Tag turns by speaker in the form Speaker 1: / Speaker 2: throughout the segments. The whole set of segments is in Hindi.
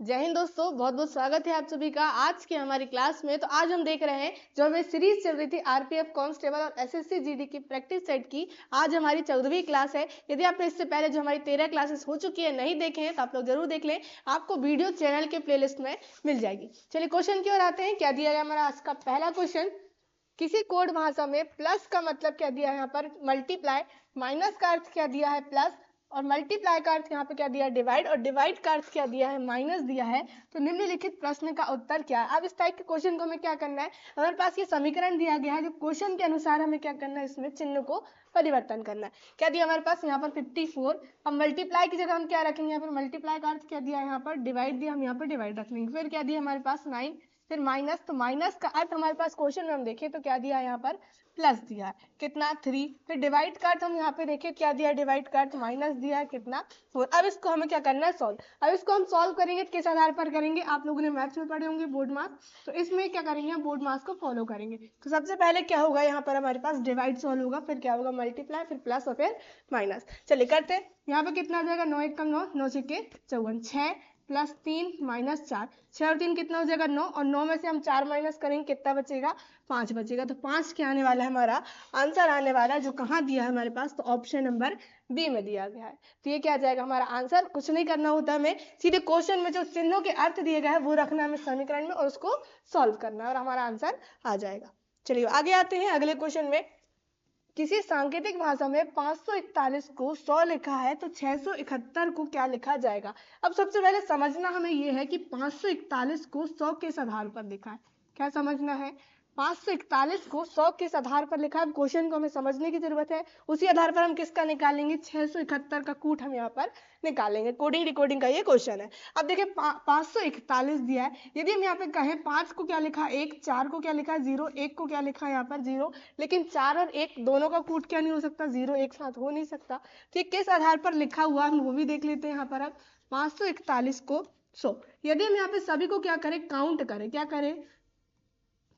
Speaker 1: जय हिंद दोस्तों, बहुत बहुत स्वागत है आप सभी का आज की हमारी क्लास में। तो आज हम देख रहे हैं जो हमें सीरीज चल रही थी आरपीएफ कांस्टेबल और एसएससी जीडी की प्रैक्टिस सेट की। आज हमारी 14वीं क्लास है। यदि आपने इससे पहले जो हमारी 13 क्लासेस हो चुकी है नहीं देखे हैं तो आप लोग जरूर देख लें, आपको वीडियो चैनल के प्लेलिस्ट में मिल जाएगी। चलिए क्वेश्चन की ओर आते हैं। क्या दिया गया हमारा आज का पहला क्वेश्चन, किसी कोड भाषा में प्लस का मतलब क्या दिया है यहाँ पर मल्टीप्लाई, माइनस का अर्थ क्या दिया है प्लस, और मल्टीप्लाई का अर्थ यहाँ पे क्या दिया है डिवाइड, और डिवाइड का अर्थ क्या दिया है माइनस दिया है। तो निम्नलिखित प्रश्न का उत्तर क्या है। अब इस टाइप के क्वेश्चन को हमें क्या करना है, हमारे पास ये समीकरण दिया गया है, जो क्वेश्चन के अनुसार हमें क्या करना है, इसमें चिन्ह को परिवर्तन करना है। क्या दिया हमारे पास यहाँ पर 54। अब मल्टीप्लाई की जगह हम क्या रखेंगे, यहाँ पर मल्टीप्लाई का अर्थ क्या दिया है, यहाँ पर डिवाइड दिया, हम यहाँ पर डिवाइड रख लेंगे। फिर क्या दिया हमारे पास 9, फिर माइनस, तो माइनस का अर्थ हमारे पास क्वेश्चन में हम देखें तो क्या दिया है, यहाँ पर प्लस दिया है कितना 3। फिर डिवाइड का अर्थ हम यहाँ पे देखें क्या दिया है, डिवाइड का अर्थ माइनस दिया है कितना 4। अब इसको हमें क्या करना है, सॉल्व। अब इसको हम सॉल्व करेंगे किस आधार पर करेंगे, आप लोगों ने मैथ्स में पढ़े होंगे बोर्ड मार्क्स, तो इसमें क्या करेंगे हम बोर्ड मार्क्स को फॉलो करेंगे। तो सबसे पहले क्या होगा, यहाँ पर हमारे पास डिवाइड सॉल्व होगा, फिर क्या होगा मल्टीप्लाई, फिर प्लस और फिर माइनस। चलिए करते हैं। यहाँ पे कितना हो जाएगा, 9 1 कम 9, 9 6 54, 6 प्लस 3 माइनस 4, 6 और 3 कितना हो जाएगा 9, और 9 में से हम 4 माइनस करेंगे कितना बचेगा 5 बचेगा। तो 5 क्या आने वाला है, हमारा आंसर आने वाला है, जो कहाँ दिया है हमारे पास, तो ऑप्शन नंबर बी में दिया गया है। तो ये क्या आ जाएगा हमारा आंसर। कुछ नहीं करना होता हमें, सीधे क्वेश्चन में जो चिन्हों के अर्थ दिए गए हैं वो रखना हमें समीकरण में और उसको सॉल्व करना है और हमारा आंसर आ जाएगा। चलिए आगे आते हैं अगले क्वेश्चन में। किसी सांकेतिक भाषा में 541 को 100 लिखा है तो 671 को क्या लिखा जाएगा। अब सबसे पहले समझना हमें यह है कि 541 को 100 किस आधार पर लिखा है। क्या समझना है, 541 को 100 किस आधार पर लिखा है। क्वेश्चन को हमें समझने की जरूरत है, उसी आधार पर हम किसका निकालेंगे, 671 का कूट हम यहाँ पर निकालेंगे। कोडिंग रिकॉर्डिंग का ये क्वेश्चन है। अब देखिए 541 दिया है, यदि हम यहाँ पे कहें 5 को क्या लिखा है 1, 4 को क्या लिखा है 0, 1 को क्या लिखा है यहाँ पर 0, लेकिन 4 और 1 दोनों का कूट क्या नहीं हो सकता, 0 एक साथ हो नहीं सकता। ठीक, किस आधार पर लिखा हुआ हम वो भी देख लेते हैं। यहाँ पर अब 541 को 100, यदि हम यहाँ पे सभी को क्या करें, काउंट करें, क्या करें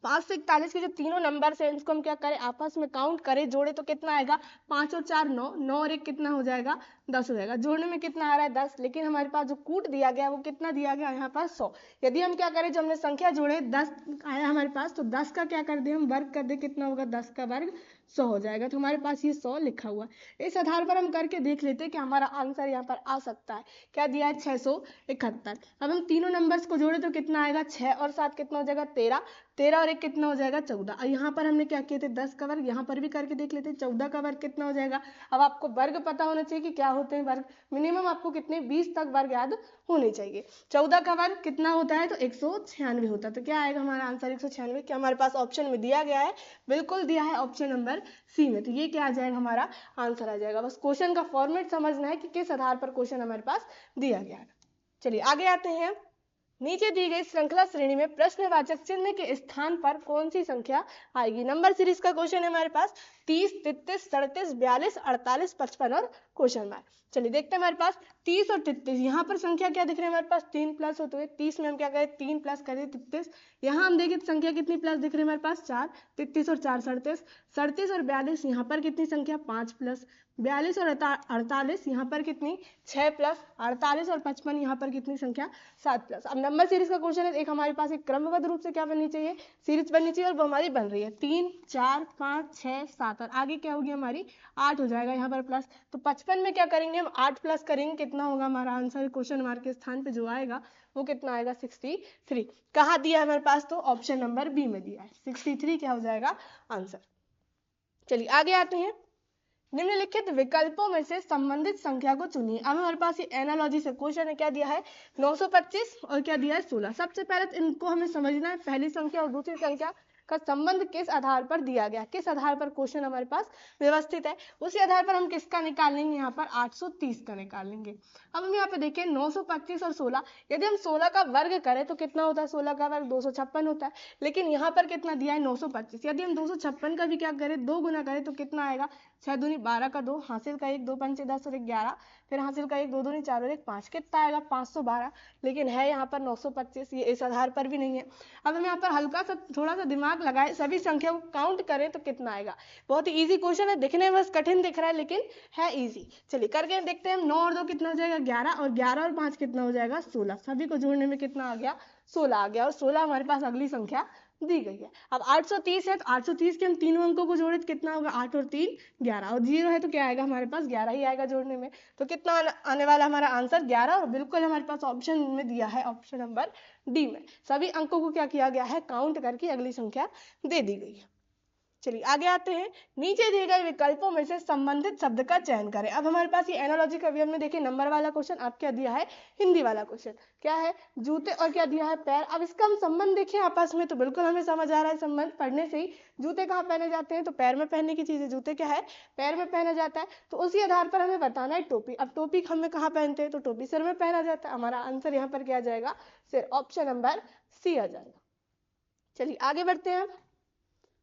Speaker 1: 5 से 41 के जो तीनों नंबर है इसको हम क्या करें, आपस में काउंट करें, जोड़े तो कितना आएगा 5 और 4 9, 9 और 1 कितना हो जाएगा 10 हो जाएगा। जोड़ने में कितना आ रहा है 10, लेकिन हमारे पास जो कूट दिया गया वो कितना दिया गया यहाँ पर 100। यदि हम क्या करें, जो हमने संख्या जोड़े 10 आया हमारे पास, तो 10 का क्या कर दे हम वर्ग कर दे, कितना होगा 10 का वर्ग 100 हो जाएगा। तो हमारे पास ये 100 लिखा हुआ है। इस आधार पर हम करके देख लेते हैं कि हमारा आंसर यहाँ पर आ सकता है। क्या दिया है 671। अब हम तीनों नंबर्स को जोड़े तो कितना आएगा 6 और 7 कितना हो जाएगा 13, 13 और 1 कितना हो जाएगा 14। और यहाँ पर हमने क्या किए थे 10 का वर्ग, यहाँ पर भी करके देख लेते हैं 14 का वर्ग कितना हो जाएगा। अब आपको वर्ग पता होना चाहिए कि क्या होते हैं वर्ग, मिनिमम आपको कितने 20 तक वर्ग याद होने चाहिए। 14 का वर्ग कितना होता है तो 196 होता है। तो क्या आएगा हमारा आंसर 196, क्या हमारे पास ऑप्शन में दिया गया है, बिल्कुल दिया है ऑप्शन नंबर सी में। तो ये क्या आ जाएगा हमारा आंसर आ जाएगा। बस क्वेश्चन का फॉर्मेट समझना है कि किस आधार पर क्वेश्चन हमारे पास दिया गया है। चलिए आगे आते हैं। नीचे दी गई श्रृंखला श्रेणी में प्रश्नवाचक चिन्ह के स्थान पर कौन सी संख्या आएगी। नंबर सीरीज का क्वेश्चन है हमारे पास 30, 33, 37, 42, 48, 55 और क्वेश्चन मार्क। चलिए देखते हैं हमारे पास 30 और 33, यहाँ पर संख्या क्या दिख रही है हमारे पास 3 प्लस होते हुए, 30 में हम क्या करें 3 प्लस करें 33, यहाँ हम देखें संख्या कितनी प्लस दिख रही है हमारे पास 4, 33 और 4 37, 37 और 42 यहाँ पर कितनी संख्या 5 प्लस, 42 और 48 यहाँ पर कितनी 6 प्लस, 48 और 55 यहाँ पर कितनी संख्या 7 प्लस। अब नंबर सीरीज का क्वेश्चन है, एक हमारे पास एक क्रमबद्ध रूप से क्या बननी चाहिए, सीरीज बननी चाहिए, और वो हमारी बन रही है 3 4 5 6 7 और आगे क्या होगी हमारी 8 हो जाएगा यहाँ पर प्लस। तो 55 में क्या करेंगे हम 8 प्लस करेंगे, कितना होगा हमारा आंसर क्वेश्चन मार्क के स्थान पे जो आएगा वो कितना आएगा 63। कहाँ दिया है हमारे पास, तो ऑप्शन नंबर बी में दिया है 63 क्या हो जाएगा आंसर। चलिए आगे आते हैं। निम्नलिखित विकल्पों में से संबंधित संख्या को चुनिए। अब हमारे पास ये एनालॉजी से क्वेश्चन है, क्या दिया है 925 और क्या दिया है 16। सबसे पहले तो इनको हमें समझना है, पहली संख्या और दूसरी संख्या का संबंध किस आधार पर दिया गया, किस आधार पर क्वेश्चन हमारे पास व्यवस्थित है, उसी आधार पर हम किसका निकाल लेंगे, यहाँ पर 830 का निकाल लेंगे। अब हम यहाँ पे देखें 925 और 16, यदि हम 16 का वर्ग करें तो कितना होता है, 16 का वर्ग 256 होता है, लेकिन यहाँ पर कितना दिया है 925। यदि हम 256 का भी क्या करें 2 गुना करें तो कितना आएगा 6 दूनी 12 का 2, हासिल का 1, 2 पंचे 10 और 11 फिर हासिल का 1 2 दूनी 4 और 1 5, कितना आएगा 512, लेकिन है यहाँ पर 925, ये इस आधार पर भी नहीं है। अब हम यहाँ पर हल्का सा थोड़ा सा दिमाग लगाए, सभी संख्या को काउंट करें तो कितना आएगा। बहुत ही ईजी क्वेश्चन है, दिखने में बस कठिन दिख रहा है लेकिन है ईजी। चलिए करके देखते हैं। 9 और 2 कितना हो जाएगा 11, और 11 और 5 कितना हो जाएगा 16, सभी को जोड़ने में कितना आ गया 16 आ गया, और 16 हमारे पास अगली संख्या दी गई है। अब 830 है तो 830 के हम तीनों अंकों को जोड़े तो कितना होगा 8 और 3 11, और 0 है तो क्या आएगा हमारे पास 11 ही आएगा जोड़ने में। तो कितना आने वाला हमारा आंसर 11, और बिल्कुल हमारे पास ऑप्शन में दिया है, ऑप्शन नंबर डी में सभी अंकों को क्या किया गया है काउंट करके अगली संख्या दे दी गई है। चलिए आगे आते हैं। नीचे दिए गए विकल्पों में से संबंधित शब्द का चयन करें। अब हमारे पास ये एनालॉजी का भी हमने देखिए नंबर वाला क्वेश्चन, अब क्या दिया है हिंदी वाला क्वेश्चन, क्या है जूते और क्या दिया है पैर। अब इसका हम संबंध देखें आपस में तो बिल्कुल हमें समझ आ रहा है, संबंध पढ़ने से ही। जूते कहाँ पहने जाते हैं तो पैर में पहनने की चीज है, जूते क्या है पैर में पहना जाता है, तो उसी आधार पर हमें बताना है टोपी। अब टोपी हमें कहाँ पहनते हैं तो टोपी सिर में पहना जाता है, हमारा आंसर यहाँ पर क्या आ जाएगा सिर, ऑप्शन नंबर सी आ जाएगा। चलिए आगे बढ़ते हैं।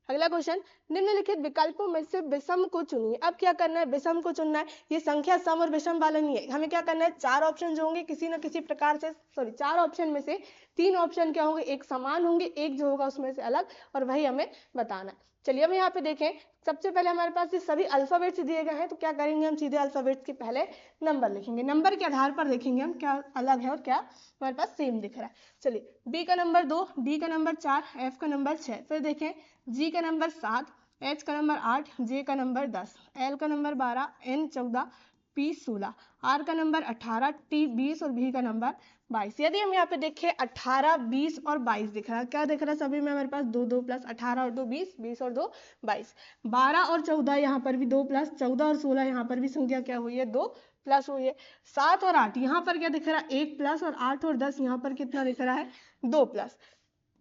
Speaker 1: अगला क्वेश्चन, निम्नलिखित विकल्पों में से विषम को चुनिए। अब क्या करना है विषम को चुनना है, ये संख्या सम और विषम वाला नहीं है, हमें क्या करना है 4 ऑप्शन जो होंगे किसी न किसी प्रकार से, 4 ऑप्शन में से 3 ऑप्शन क्या होंगे एक समान होंगे, एक जो होगा उसमें से अलग, और वही हमें बताना है। चलिए हम यहाँ पे देखें, सबसे पहले हमारे पास ये सभी अल्फाबेट्स दिए गए हैं, तो क्या करेंगे हम सीधे अल्फाबेट्स के पहले नंबर लिखेंगे, नंबर के आधार पर देखेंगे हम क्या अलग है और क्या हमारे पास सेम दिख रहा है। चलिए बी का नंबर 2, डी का नंबर 4, एफ का नंबर 6, फिर देखें जी का नंबर 7, एच का नंबर 8, जे का नंबर 10, एल का नंबर 12, एन 14, पी 16, आर का नंबर 18, टी 20 और भी का नंबर 22। यदि हम यहाँ पे देखें 18, 20 और 22 दिख रहा है, क्या दिख रहा है सभी में हमारे पास 2 2 प्लस 18 और 2 20, 20 और 2 22, 12 और 14 यहाँ पर भी 2 प्लस, 14 और 16 यहाँ पर भी संख्या क्या हुई है 2 प्लस हुई है, 7 और 8 यहाँ पर क्या दिख रहा है 1 प्लस, और 8 और 10 यहाँ पर कितना दिख रहा है 2 प्लस,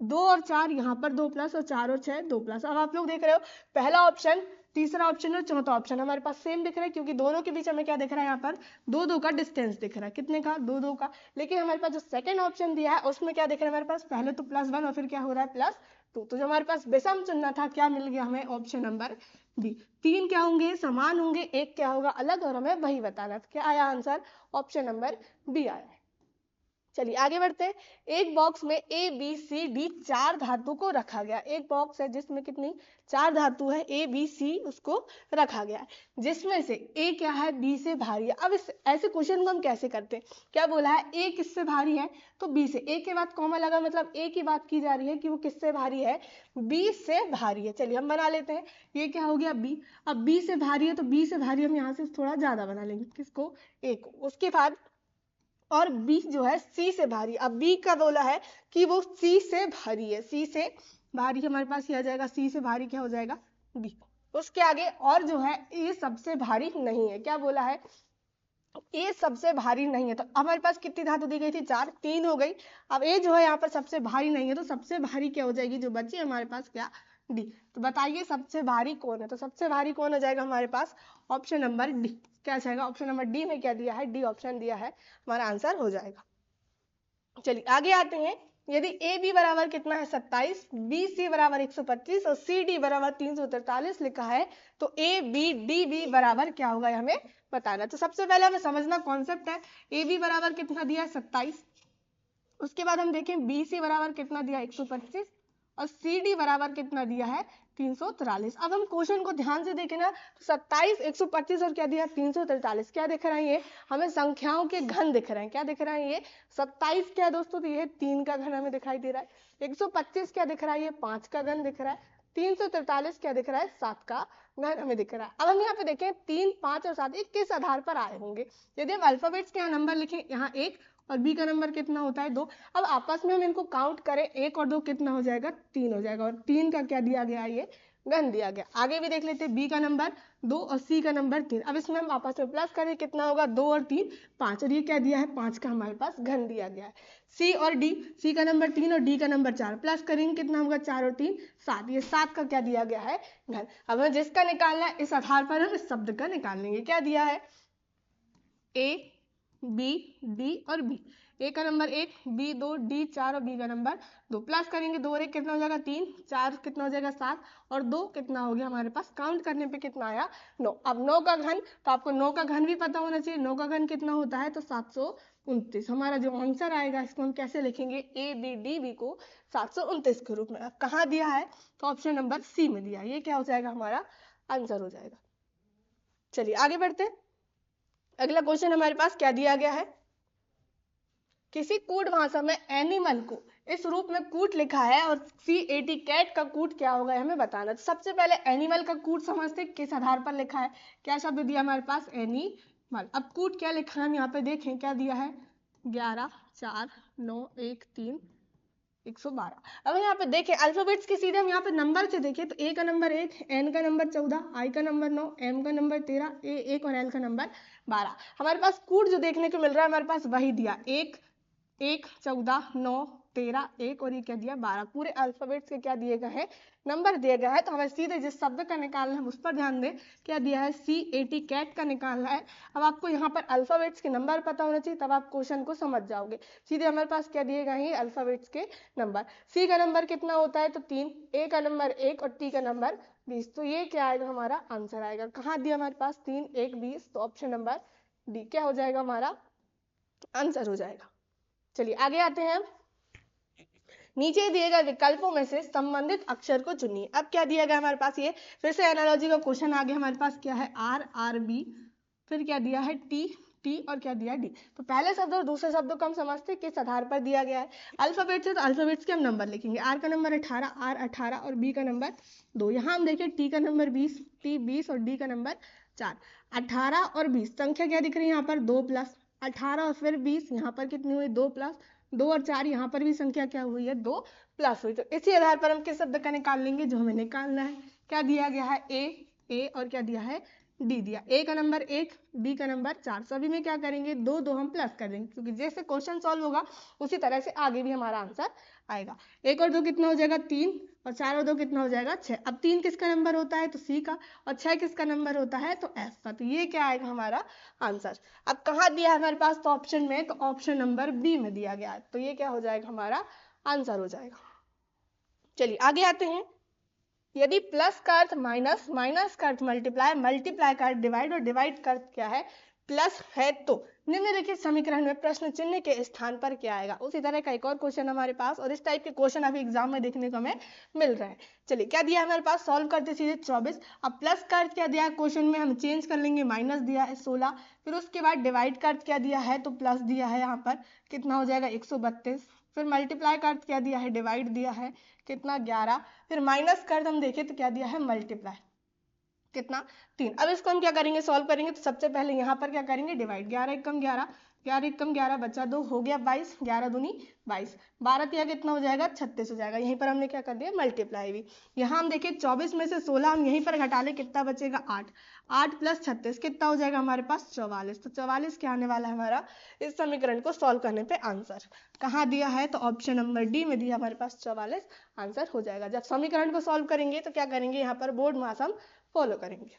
Speaker 1: 2 और 4 यहाँ पर 2 प्लस, और 4 और 6 2 प्लस। अब आप लोग देख रहे हो पहला ऑप्शन, तीसरा ऑप्शन और चौथा ऑप्शन हमारे पास सेम दिख रहा है, क्योंकि दोनों के बीच हमें क्या दिख रहा है यहाँ पर 2 2 का डिस्टेंस दिख रहा है, कितने का 2 2 का। लेकिन हमारे पास जो सेकंड ऑप्शन दिया है उसमें क्या दिख रहा है हमारे पास पहले तो +1 और फिर क्या हो रहा है +2, तो जो हमारे पास विषम चुनना था क्या मिल गया हमें ऑप्शन नंबर बी। 3 क्या होंगे समान होंगे, 1 क्या होगा अलग, और हमें वही बताना था। क्या आया आंसर ऑप्शन नंबर बी आया है। चलिए आगे बढ़ते हैं। एक बॉक्स में ए बी सी डी 4 धातु को रखा गया, एक बॉक्स है जिसमें कितनी 4 धातु है ए बी सी उसको रखा गया है, जिसमें से ए क्या है बी से भारी है। अब इस ऐसे क्वेश्चन को हम कैसे करते हैं, क्या बोला है ए किससे भारी है तो बी से, ए के बाद कॉमा लगा मतलब ए की बात की जा रही है कि वो किससे भारी है बी से भारी है। चलिए हम बना लेते हैं, ये क्या हो गया बी, अब बी से भारी है तो बी से भारी हम यहाँ से थोड़ा ज्यादा बना लेंगे, किसको ए को, उसके बाद और बी जो है सी से भारी, अब बी का बोला है कि वो सी से भारी है, सी से भारी हमारे पास ये आ जाएगा, सी से भारी क्या हो जाएगा बी। उसके आगे और जो है ए सबसे भारी नहीं है, क्या बोला है ए सबसे भारी नहीं है, तो हमारे पास कितनी धातु दी गई थी 4, 3 हो गई। अब ए जो है यहाँ पर सबसे भारी नहीं है, तो सबसे भारी क्या हो जाएगी जो बची हमारे पास क्या डी। तो बताइए सबसे भारी कौन है, तो सबसे भारी कौन हो जाएगा हमारे पास ऑप्शन नंबर डी। क्या जाएगा ऑप्शन नंबर डी में क्या दिया है डी ऑप्शन दिया है, हमारा आंसर हो जाएगा। चलिए आगे आते हैं। यदि ए बी बराबर कितना है 27, बी सी बराबर 125 और सी डी बराबर 343 लिखा है, तो ए बी डी बी बराबर क्या होगा हमें बताना। तो सबसे पहले हमें समझना कॉन्सेप्ट है, ए बी बराबर कितना दिया है 27, उसके बाद हम देखें बी सी बराबर कितना दिया 125 और सी डी बराबर कितना दिया है 343। अब हम क्वेश्चन को ध्यान से देखें ना, तो 27, 125 और क्या दिया 343, क्या दिख रहा है ये हमें संख्याओं के घन दिख रहे हैं, क्या दिख रहा है ये 27 क्या है दोस्तों, तो ये 3 का घन हमें दिखाई दे रहा है, 125 क्या दिख रहा है ये 5 का घन दिख रहा है, 343 क्या दिख रहा है 7 का घन हमें दिख रहा है। अब हम यहाँ पे देखें 3, 5 और 7 किस आधार पर आए होंगे, यदि हम अल्फाबेट्स के यहाँ नंबर लिखें, यहाँ 1 और बी का नंबर कितना होता है 2, अब आपस में हम इनको काउंट करें 1 और 2 कितना हो जाएगा 3 हो जाएगा, और 3 का क्या दिया गया ये घन दिया गया। आगे भी देख लेते हैं, बी का नंबर 2 और सी का नंबर 3, अब इसमें हम आपस में प्लस करें कितना होगा 2 और 3 5, और ये क्या दिया है 5 का हमारे पास घन दिया गया है। सी और डी, सी का नंबर 3 और डी का नंबर 4, प्लस करेंगे कितना होगा 4 और 3 7, ये 7 का क्या दिया गया है घन। अब हमें जिसका निकालना है इस आधार पर हम इस शब्द का निकाल लेंगे, क्या दिया है ए बी डी और बी, ए का नंबर 1, बी 2, डी 4 और बी का नंबर 2। प्लस करेंगे 2 और 1 कितना हो जाएगा 3, 4 कितना हो जाएगा 7 और 2 कितना हो गया हमारे पास, काउंट करने पे कितना आया 9। अब 9 का घन, तो आपको 9 का घन भी पता होना चाहिए। 9 का घन कितना होता है, तो 729। हमारा जो आंसर आएगा इसको हम कैसे लिखेंगे, ए बी डी बी को 729 के रूप में। अब कहाँ दिया है, तो ऑप्शन नंबर सी में दिया। ये क्या हो जाएगा, हमारा आंसर हो जाएगा। चलिए आगे बढ़ते हैं। अगला क्वेश्चन हमारे पास क्या दिया गया है, किसी कूट भाषा में एनिमल को इस रूप में कूट लिखा है और CAT कैट का कूट क्या होगा हमें बताना। तो सबसे पहले एनिमल का कूट समझते, किस आधार पर लिखा है, क्या शब्द दिया हमारे पास, एनिमल। अब कूट क्या लिखा है हम यहाँ पे देखें, क्या दिया है 11 4 9 1 3 112। अब यहाँ पे देखें अल्फाबेट्स के सीधे हम यहाँ पे नंबर से देखें तो ए का नंबर 1, एन का नंबर 14, आई का नंबर 9, एम का नंबर 13, ए 1 और एल का नंबर 12। हमारे पास कूट जो देखने को मिल रहा है हमारे पास वही दिया, 1 1 14 9 13 1 और ये क्या दिया 12। पूरे अल्फाबेट्स के क्या दिए गए हैं, नंबर दिए गए हैं। तो हमें सीधे जिस शब्द का निकालना है उस पर ध्यान दें, क्या दिया है CAT कैट का निकालना है। अब आपको यहाँ पर अल्फाबेट्स के नंबर पता होना चाहिए, तब आप क्वेश्चन को समझ जाओगे। सीधे हमारे पास क्या दिए गए हैं, अल्फाबेट्स के नंबर। सी का नंबर कितना होता है, तो 3, ए का नंबर 1 और टी का नंबर 20। तो ये क्या आएगा, हमारा आंसर आएगा। कहाँ दिया हमारे पास 3 1 20, तो ऑप्शन नंबर डी क्या हो जाएगा, हमारा आंसर हो जाएगा। चलिए आगे आते हैं हम। नीचे दिए गए विकल्पों में से संबंधित अक्षर को चुनिए। अब क्या दिया गया हमारे पास, ये फिर से एनालॉजी का क्वेश्चन आ गया हमारे पास। क्या है आर आर बी, फिर क्या दिया है टी टी और क्या दिया डी। तो पहले शब्द और दूसरे शब्दों को हम समझते किस आधार पर दिया गया है, अल्फाबेट से। तो अल्फाबेट्स के हम नंबर लिखेंगे, आर का नंबर 18, आर 18 और बी का नंबर 2। यहाँ हम देखें टी का नंबर 20, टी 20 और डी का नंबर 4। 18 और 20 संख्या क्या दिख रही है यहाँ पर, 2 प्लस 18 और फिर 20, यहाँ पर कितनी हुई 2 प्लस 2 और 4, यहाँ पर भी संख्या क्या हुई है 2 प्लस हुई। तो इसी आधार पर हम किस शब्द का निकाल लेंगे, जो हमें निकालना है। क्या दिया गया है, ए और क्या दिया है डी दिया। ए का नंबर 1, डी का नंबर 4। सभी में क्या करेंगे, 2 2 हम प्लस कर देंगे, क्योंकि जैसे क्वेश्चन सॉल्व होगा उसी तरह से आगे भी हमारा आंसर आएगा। 1 और 2 कितना हो जाएगा 3 और 4 और 2 कितना हो जाएगा 6। अब 3 किसका नंबर होता है, तो सी का, और 6 किसका नंबर होता है, तो एफ का। तो ये क्या आएगा हमारा आंसर। अब कहाँ दिया है हमारे पास, तो ऑप्शन में, तो ऑप्शन नंबर बी में दिया गया है। तो ये क्या हो जाएगा, हमारा आंसर हो जाएगा। चलिए आगे आते हैं। यदि प्लस का अर्थ माइनस, माइनस का अर्थ मल्टीप्लाई, मल्टीप्लाई का अर्थ डिवाइड और डिवाइड का अर्थ क्या है प्लस है, तो निम्नलिखित समीकरण में प्रश्न चिन्ह के स्थान पर क्या आएगा। उसी तरह का एक और क्वेश्चन हमारे पास, और इस टाइप के क्वेश्चन अभी एग्जाम में देखने को हमें मिल रहे हैं। चलिए क्या दिया हमारे पास, सॉल्व करते सीधे 24। अब प्लस का अर्थ क्या दिया है क्वेश्चन में, हम चेंज कर लेंगे, माइनस दिया है 16। फिर उसके बाद डिवाइड का अर्थ क्या दिया है, तो प्लस दिया है, यहाँ पर कितना हो जाएगा 132। फिर मल्टीप्लाई का अर्थ क्या दिया है, डिवाइड दिया है, कितना 11। फिर माइनस का अर्थ हम देखें तो क्या दिया है, मल्टीप्लाई, कितना 3। अब इसको हम क्या करेंगे, सॉल्व करेंगे। तो सबसे पहले यहाँ पर क्या करेंगे, डिवाइड, 11 एकम 11, 11 एकम 11 बचा 2, हो गया 22, 11 दूनी 22, 12 तिया कितना हो जाएगा 36 हो जाएगा। यहीं पर हमने क्या कर दिया, मल्टीप्लाई भी। यहाँ हम देखिए 24 में से 16 हम यहीं पर घटा ले, कितना बचेगा 8, 8 प्लस 36 कितना हो जाएगा हमारे पास 44। तो 44 क्या आने वाला है हमारा इस समीकरण को सॉल्व करने पे आंसर। कहाँ दिया है, तो ऑप्शन नंबर डी में दिया हमारे पास 44 आंसर हो जाएगा। जब समीकरण को सॉल्व करेंगे तो क्या करेंगे, यहाँ पर बोर्ड मास हम फॉलो करेंगे।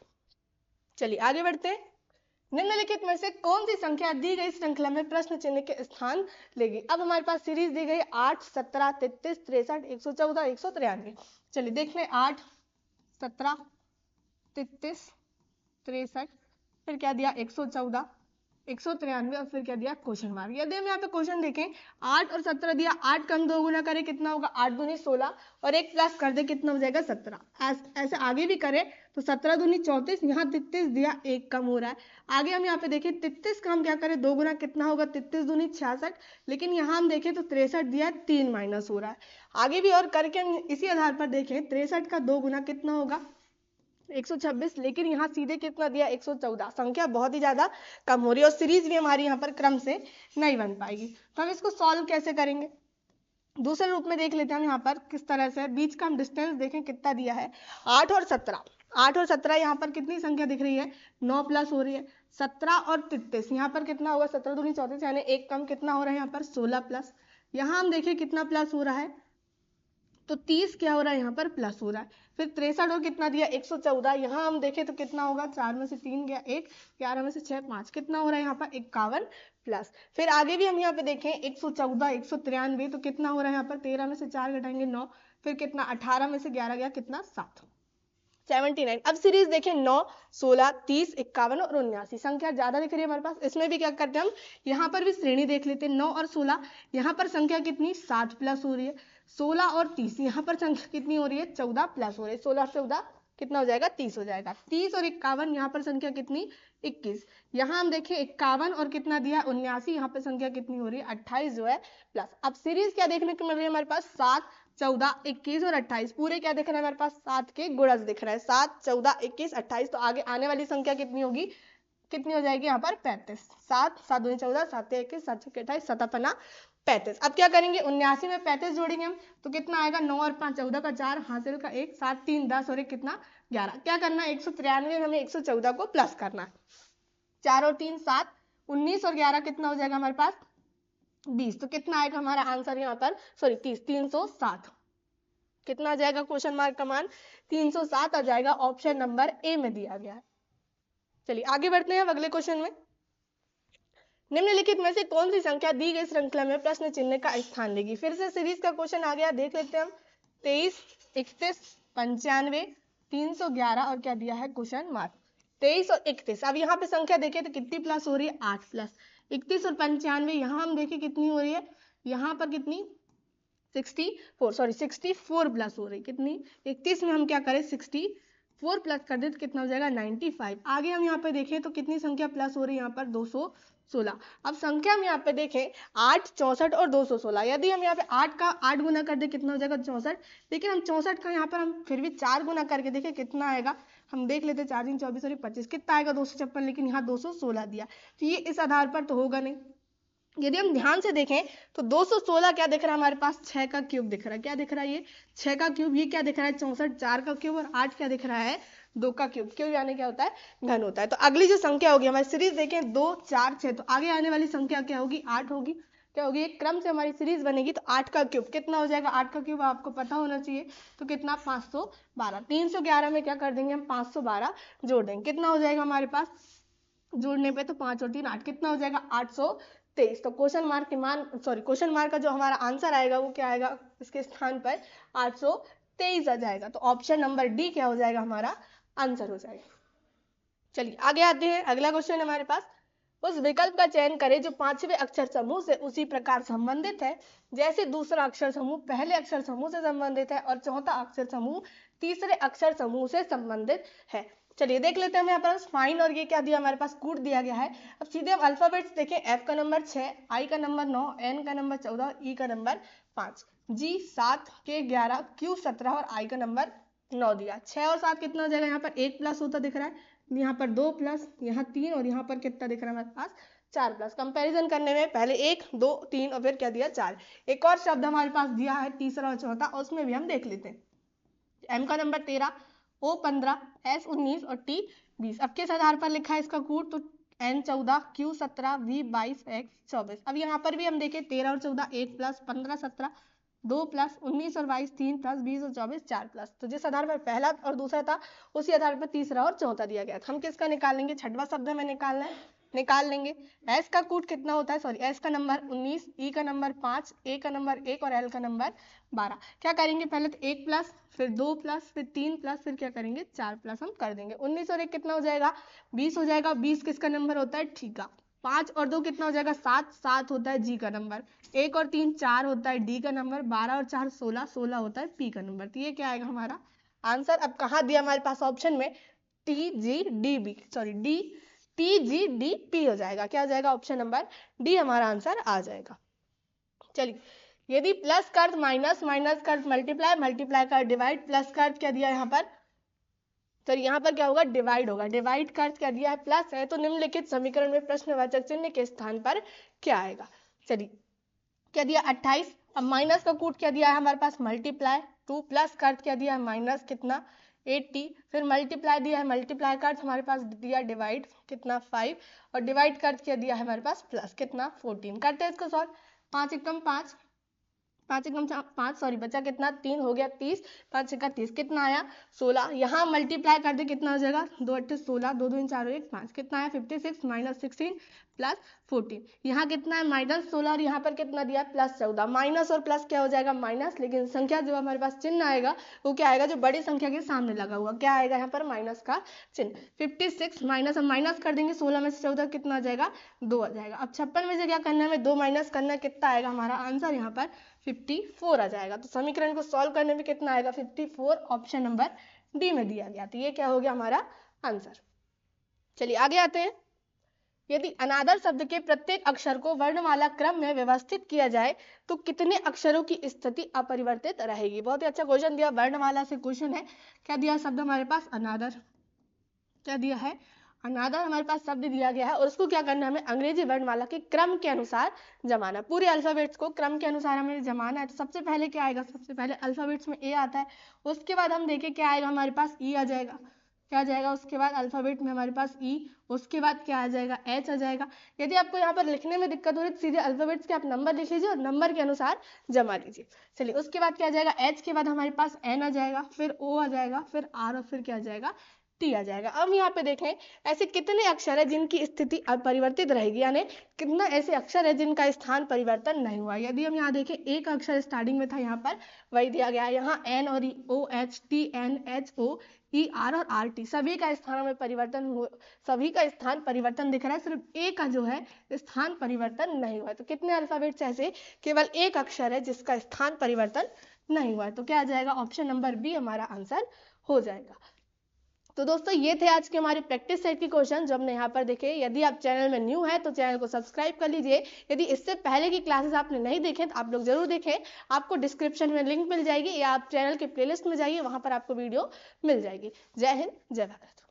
Speaker 1: चलिए आगे बढ़ते हैं। निम्नलिखित में से कौन सी संख्या दी गई श्रृंखला में प्रश्न चिन्ह के स्थान लेगी। अब हमारे पास सीरीज दी गई 8 17 33 63 114 193। चलिए देख लें, 8 17 33 63, फिर क्या दिया 114 193 और फिर क्या दिया क्वेश्चन मार्क। यदि हम यहाँ पे क्वेश्चन देखें, 8 और 17 दिया, 8 का हम 2 गुना करें कितना होगा, 8 दूनी 16 और 1 प्लस कर दे कितना हो जाएगा 17। ऐसे आगे भी करें तो 17 दूनी 34, यहाँ 33 दिया, 1 कम हो रहा है। आगे हम यहाँ पे देखें 33 का हम क्या करें, 2 गुना कितना होगा, 33 दूनी 66, लेकिन यहाँ हम देखें तो 63 दिया, 3 माइनस हो रहा है। आगे भी और करके हम इसी आधार पर देखें, 63 का 2 गुना कितना होगा 126, लेकिन यहाँ सीधे कितना दिया 114। संख्या बहुत ही ज्यादा कम हो रही है और सीरीज भी हमारी यहाँ पर क्रम से नहीं बन पाएगी। तो हम इसको सॉल्व कैसे करेंगे, दूसरे रूप में देख लेते हैं हम यहाँ पर किस तरह से। बीच का हम डिस्टेंस देखें कितना दिया है, 8 और 17, 8 और 17 यहाँ पर कितनी संख्या दिख रही है 9 प्लस हो रही है। 17 और 33 यहाँ पर कितना होगा, 17 दूनी 34 यानी 1 कम, कितना हो रहा है यहाँ पर 16 प्लस। यहाँ हम देखें कितना प्लस हो रहा है, तो 30 क्या हो रहा है यहाँ पर प्लस हो रहा है। फिर 63 और कितना दिया 114, यहाँ हम देखें तो कितना होगा, 4 में से 3 गया 1, 11 में से 6 5, कितना हो रहा है यहाँ पर 51 प्लस। फिर आगे भी हम यहाँ पे देखें 114, 193, तो कितना हो रहा है यहाँ पर 13 में से 4 घटाएंगे 9, फिर कितना 18 में से 11 गया कितना 7, 79। अब सीरीज देखें 9, 16, 30, 51 और 79, संख्या ज्यादा दिख रही है हमारे पास। इसमें भी क्या करते हैं हम, यहाँ पर भी श्रेणी देख लेते हैं 9 और 16, यहाँ पर संख्या कितनी 7 प्लस हो रही है, 16 और 30 यहाँ पर संख्या कितनी हो रही है 14 प्लस हो रही है, 16 14 कितना हो जाएगा 30 हो जाएगा, 30 और 51 यहाँ पर संख्या कितनी 21, यहाँ हम देखें 51 और कितना दिया 79, यहाँ पर संख्या कितनी हो रही है 28 जो है प्लस। अब सीरीज क्या देखने को मिल रही है हमारे पास 7, 14, 21 और 28, पूरे क्या दिख रहा है हमारे पास 7 के गुणज दिख रहा है, 7, 14, 21, 28, तो आगे आने वाली संख्या कितनी होगी, कितनी हो जाएगी यहाँ पर 35, 7, 7 दूनी 14, 7 21, 7 28, 7 पन्ना 35। अब क्या करेंगे 79 में 35 जोड़ेंगे हम, तो कितना आएगा 9 और 5 14 का 4, हासिल का 1, 7 3 10 और 1 कितना 11। क्या करना है 193 में हमें 114 को प्लस करना है, 4 और 3 7, 19 और 11 कितना हो जाएगा हमारे पास 20, तो कितना आएगा हमारा आंसर यहाँ पर, सॉरी 30, 307, कितना आ जाएगा क्वेश्चन मार्क का मान 307 आ जाएगा, ऑप्शन नंबर ए में दिया गया है। चलिए आगे बढ़ते हैं अगले क्वेश्चन में। निम्नलिखित में से कौन सी संख्या दी गई श्रृंखला में प्रश्न चिन्ह का स्थान लेगी। फिर से सीरीज का क्वेश्चन आ गया, देख लेते हैं हम 23, 31, 95, 311 और क्या दिया है क्वेश्चन मार्क 23 और 31। अब यहाँ पे संख्या देखें तो कितनी प्लस हो रही है 8 प्लस, 31 और 95 यहाँ हम देखें कितनी हो रही है, यहाँ पर कितनी 64 प्लस हो रही, कितनी 31 में हम क्या करें 64 प्लस कर दे तो कितना हो जाएगा 95। आगे हम यहाँ पे देखें तो कितनी संख्या प्लस हो रही है यहाँ पर 216। अब संख्या हम यहाँ पे देखें 8, 64 और 216, यदि हम यहाँ पे 8 का 8 गुना कर दे कितना हो जाएगा 64, लेकिन हम 64 का यहाँ पर हम फिर भी 4 गुना करके देखें कितना आएगा, हम देख लेते 4 3 24 और 25 कितना आएगा 256, लेकिन यहाँ 216 दिया, तो ये इस आधार पर तो होगा नहीं। यदि हम ध्यान से देखें तो 216 क्या दिख रहा है हमारे पास 6 का क्यूब दिख रहा है, क्या दिख रहा है ये 6 का क्यूब, ये क्या दिख रहा है 64 4 का क्यूब, और 8 क्या दिख रहा है 2 का क्यूब, क्यूब यानी क्या होता है घन होता है। तो अगली जो संख्या होगी हमारी सीरीज देखें 2 4 6, तो आगे आने वाली संख्या क्या होगी 8 होगी, क्या होगी एक क्रम से हमारी सीरीज बनेगी, तो 8 का क्यूब कितना हो जाएगा, 8 का क्यूब आपको पता होना चाहिए, तो कितना 512, 311 में क्या कर देंगे हम 512 जोड़ देंगे, कितना हो जाएगा हमारे पास जोड़ने पे तो 5 और 3 8, कितना हो जाएगा 823। तो क्वेश्चन मार्क के मान क्वेश्चन मार्क का जो हमारा आंसर आएगा वो क्या आएगा, इसके स्थान पर 823 आ जाएगा, तो ऑप्शन नंबर डी क्या हो जाएगा हमारा आंसर हो जाएगा। चलिए आगे आते हैं, अगला क्वेश्चन हमारे पास, उस विकल्प का चयन करें जो पांचवें अक्षर समूह से उसी प्रकार संबंधित है जैसे दूसरा अक्षर समूह पहले अक्षर समूह से संबंधित है और चौथा अक्षर समूह तीसरे अक्षर समूह से संबंधित है। चलिए देख लेते हैं, यहाँ पर फाइंड और ये क्या दिया हमारे पास कूट दिया गया है। अब सीधे हम अल्फाबेट्स देखें, एफ का नंबर 6, आई का नंबर 9, एन का नंबर 14, ई का नंबर 5, जी 7, के 11, क्यू 17 और आई का नंबर 9 दिया। 6 और 7 कितना हो जाएगा, यहाँ पर 1 प्लस होता दिख रहा है, यहाँ पर 2 प्लस, यहाँ 3 और यहाँ पर कितना दिख रहा है हमारे पास 4 प्लस। कंपैरिजन करने में पहले 1 2 3 और फिर क्या दिया 4। एक और शब्द हमारे पास दिया है तीसरा और चौथा, और उसमें भी हम देख लेते हैं। एम का नंबर 13, ओ 15, एस 19 और टी 20। अब किस आधार पर लिखा है इसका कूट, तो एन 14, क्यू 17, वी 22, एक्स 24। अब यहाँ पर भी हम देखें 13 और 14 1 प्लस, 15 17 2 प्लस, 19 और 22 3 प्लस, 20 और 24 4 प्लस। तो जिस आधार पर पहला और दूसरा था उसी आधार पर तीसरा और चौथा दिया गया था। हम किसका निकालेंगे, छठवां शब्द हमें निकालना है, निकाल लेंगे। एस का कूट कितना होता है, सॉरी एस का नंबर 19, ई का नंबर 5, ए का नंबर 1 और एल का नंबर 12। क्या करेंगे पहले तो 1 प्लस, फिर 2 प्लस, फिर 3 प्लस, फिर क्या करेंगे 4 प्लस हम कर देंगे। 19 और 1 कितना हो जाएगा 20 हो जाएगा। 20 किसका नंबर होता है, ठीक है। 5 और 2 कितना हो जाएगा 7, 7 होता है जी का नंबर। 1 और 3 4 होता है डी का नंबर। 12 और 4 16, 16 होता है पी का नंबर। तो ये क्या आएगा हमारा आंसर। अब कहाँ दिया हमारे पास ऑप्शन में, T G D B, sorry D T G D P हो जाएगा। क्या हो जाएगा, ऑप्शन नंबर डी हमारा आंसर आ जाएगा। चलिए, यदि प्लस का अर्थ माइनस, माइनस का अर्थ मल्टीप्लाई, मल्टीप्लाई का डिवाइड, प्लस का अर्थ क्या दिया यहाँ पर, तो यहाँ पर क्या होगा डिवाइड होगा। डिवाइड का अर्थ क्या दिया है प्लस है, तो निम्नलिखित समीकरण में प्रश्नवाचक चिन्ह के स्थान पर क्या आएगा। चलिए क्या दिया 28। अब माइनस का कूट क्या दिया है हमारे पास मल्टीप्लाई 2, प्लस का अर्थ क्या दिया है माइनस कितना 80, फिर मल्टीप्लाई दिया है, मल्टीप्लाई का अर्थ हमारे पास दिया डिवाइड कितना 5, और डिवाइड का अर्थ क्या दिया है हमारे पास प्लस कितना 14। करते हैं इसको सॉल्व। 5 एकम 5, 5 एकम 5, सॉरी बचा कितना 3 हो गया 30, 5 का 30 कितना आया 16। यहाँ मल्टीप्लाई कर दे कितना हो जाएगा 2 8 16, 2 2 4 1 5, कितना आया 56 माइनस 16 प्लस 14। यहाँ कितना है -16 और यहाँ पर कितना दिया है +14। माइनस और प्लस क्या हो जाएगा माइनस, लेकिन संख्या जो हमारे पास चिन्ह आएगा वो क्या आएगा, जो बड़ी संख्या के सामने लगा हुआ क्या आएगा यहाँ पर माइनस का चिन्ह। 56 माइनस, हम माइनस कर देंगे 16 में से 14 कितना आ जाएगा 2 आ जाएगा। अब 56 में से क्या करना है हमें 2 माइनस करना है, कितना आएगा हमारा आंसर यहाँ पर 54 आ जाएगा। तो समीकरण को सॉल्व करने में कितना आएगा 54, ऑप्शन नंबर डी में दिया गया। तो ये क्या हो गया हमारा आंसर। चलिए आगे आते हैं। यदि अनादर शब्द के प्रत्येक अक्षर को वर्णमाला क्रम में व्यवस्थित किया जाए तो कितने अक्षरों की स्थिति अपरिवर्तित रहेगी। बहुत ही अच्छा क्वेश्चन दिया, वर्णमाला से क्वेश्चन है। क्या दिया शब्द हमारे पास अनादर, क्या दिया है अनादर हमारे पास शब्द दिया गया है और उसको क्या करना है हमें अंग्रेजी वर्णमाला के क्रम के अनुसार जमाना। पूरे अल्फाबेट्स को क्रम के अनुसार हमें जमाना है। तो सबसे पहले क्या आएगा, सबसे पहले अल्फाबेट्स में ए आता है, उसके बाद हम देखें क्या आएगा हमारे पास ई आ जाएगा, क्या आ जाएगा उसके बाद अल्फाबेट में हमारे पास ई, उसके बाद क्या आ जाएगा एच आ जाएगा। यदि आपको यहाँ पर लिखने में दिक्कत हो रही है सीधे अल्फाबेट्स के आप नंबर लिख लीजिए और नंबर के अनुसार जमा लीजिए। चलिए उसके बाद क्या आ जाएगा एच के बाद हमारे पास एन आ जाएगा, फिर ओ आ जाएगा, फिर आर और फिर क्या आ जाएगा टी आ जाएगा। अब यहाँ पे देखें ऐसे कितने अक्षर है जिनकी स्थिति अपरिवर्तित रहेगी, यानी कितना ऐसे अक्षर है जिनका स्थान परिवर्तन नहीं हुआ। यदि हम यहाँ देखें एक अक्षर स्टार्टिंग में था यहाँ पर वही दिया गया है, यहाँ एन और O H T N H O E R और आर टी सभी का स्थान में परिवर्तन हुआ, सभी का स्थान परिवर्तन दिख रहा है, सिर्फ ए का जो है स्थान परिवर्तन नहीं हुआ है। तो कितने अल्फाबेट्स ऐसे केवल एक अक्षर है जिसका स्थान परिवर्तन नहीं हुआ है। तो क्या आ जाएगा ऑप्शन नंबर बी हमारा आंसर हो जाएगा। तो दोस्तों ये थे आज के हमारे प्रैक्टिस सेट के क्वेश्चन जो हमने यहाँ पर देखे। यदि आप चैनल में न्यू है तो चैनल को सब्सक्राइब कर लीजिए। यदि इससे पहले की क्लासेस आपने नहीं देखे तो आप लोग जरूर देखें, आपको डिस्क्रिप्शन में लिंक मिल जाएगी या आप चैनल के प्लेलिस्ट में जाइए, वहाँ पर आपको वीडियो मिल जाएगी। जय हिंद, जय भारत।